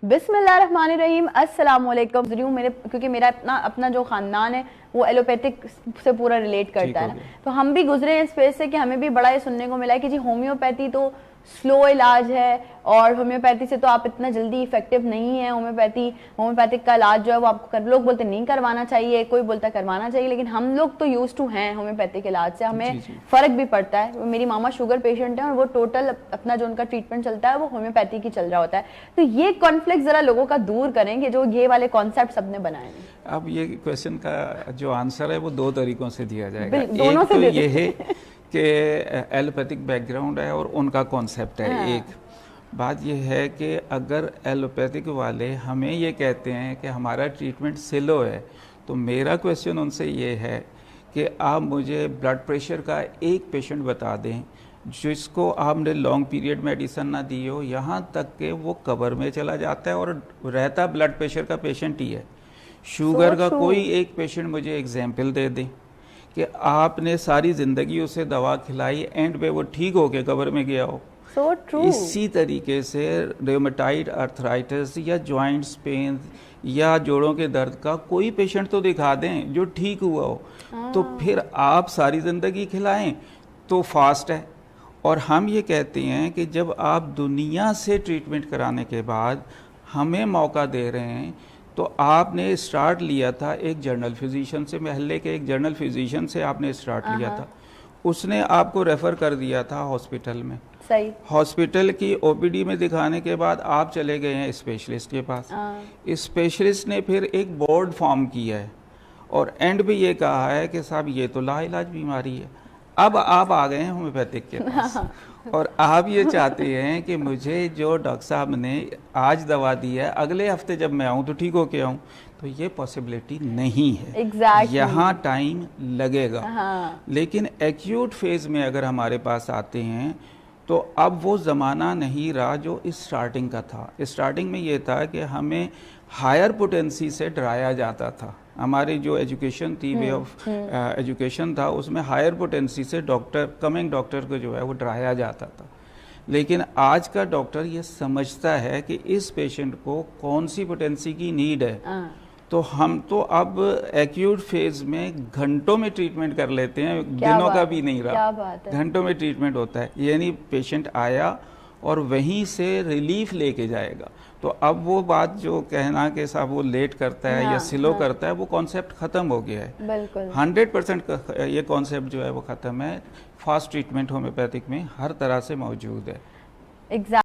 बिस्मिल्लाहिर्रहमानिर्रहीम, अस्सलाम वालेकुम। मेरे क्योंकि मेरा अपना जो ख़ानदान है वो एलोपैथिक से पूरा रिलेट करता है ना, तो हम भी गुजरे हैं इस फेज से कि हमें भी बड़ा ये सुनने को मिला है कि जी होम्योपैथी तो स्लो इलाज है और होम्योपैथी से तो आप इतना जल्दी इफेक्टिव नहीं है। होम्योपैथिक का इलाज जो है वो आपको लोग बोलते नहीं करवाना चाहिए, कोई बोलता करवाना चाहिए, लेकिन हम लोग तो यूज टू हैं होम्योपैथिक इलाज से, हमें फर्क भी पड़ता है। मेरी मामा शुगर पेशेंट है और वो टोटल अपना जो उनका ट्रीटमेंट चलता है वो होम्योपैथी की चल रहा होता है। तो ये कॉन्फ्लिक्ट जरा लोगों का दूर करेंगे जो ये वाले कॉन्सेप्ट सबने बनाए हैं। अब ये क्वेश्चन का जो आंसर है वो दो तरीकों से दिया जाएगा। दोनों एक से तो ये है कि एलोपैथिक बैकग्राउंड है और उनका कॉन्सेप्ट है। हाँ। एक बात ये है कि अगर एलोपैथिक वाले हमें ये कहते हैं कि हमारा ट्रीटमेंट स्लो है, तो मेरा क्वेश्चन उनसे ये है कि आप मुझे ब्लड प्रेशर का एक पेशेंट बता दें जिसको आपने लॉन्ग पीरियड मेडिसिन ना दी हो, यहाँ तक कि वो कब्र में चला जाता है और रहता ब्लड प्रेशर का पेशेंट ही है। शुगर का कोई एक पेशेंट मुझे एग्जाम्पल दे दें कि आपने सारी ज़िंदगी उसे दवा खिलाई, एंड पे वो ठीक होके कब्र में गया हो। So true. इसी तरीके से रेमेटाइड आर्थराइटिस या जॉइंट्स पेन या जोड़ों के दर्द का कोई पेशेंट तो दिखा दें जो ठीक हुआ हो। तो फिर आप सारी ज़िंदगी खिलाएं तो फास्ट है। और हम ये कहते हैं कि जब आप दुनिया से ट्रीटमेंट कराने के बाद हमें मौका दे रहे हैं, तो आपने स्टार्ट लिया था एक जर्नल फिजिशियन से, महल्ले के एक जर्नल फिजिशियन से आपने स्टार्ट लिया था, उसने आपको रेफ़र कर दिया था हॉस्पिटल में। सही। हॉस्पिटल की ओपीडी में दिखाने के बाद आप चले गए हैं स्पेशलिस्ट के पास। स्पेशलिस्ट ने फिर एक बोर्ड फॉर्म किया है और एंड भी ये कहा है कि साहब ये तो लाइलाज बीमारी है। अब आप आ गए हैं होम्योपैथिक के पास और आप ये चाहते हैं कि मुझे जो डॉक्टर साहब ने आज दवा दी है अगले हफ्ते जब मैं आऊँ तो ठीक होके आऊँ, तो ये पॉसिबिलिटी नहीं है। exactly. यहाँ टाइम लगेगा। हाँ। लेकिन एक्यूट फेज में अगर हमारे पास आते हैं तो अब वो ज़माना नहीं रहा जो स्टार्टिंग का था। स्टार्टिंग में ये था कि हमें हायर पोटेंसी से डराया जाता था। हमारी जो एजुकेशन थी, वे ऑफ एजुकेशन था, उसमें हायर पोटेंसी से कमिंग डॉक्टर को जो है वो डराया जाता था। लेकिन आज का डॉक्टर ये समझता है कि इस पेशेंट को कौन सी पोटेंसी की नीड है। तो हम तो अब एक्यूट फेज में घंटों में ट्रीटमेंट कर लेते हैं, दिनों का भी नहीं रहा, घंटों में ट्रीटमेंट होता है। यानी पेशेंट आया और वहीं से रिलीफ लेके जाएगा। तो अब वो बात जो कहना कि साहब वो लेट करता है या स्लो करता है, वो कॉन्सेप्ट ख़त्म हो गया है। बिल्कुल 100% ये कॉन्सेप्ट जो है वो ख़त्म है। फास्ट ट्रीटमेंट होम्योपैथिक में हर तरह से मौजूद है।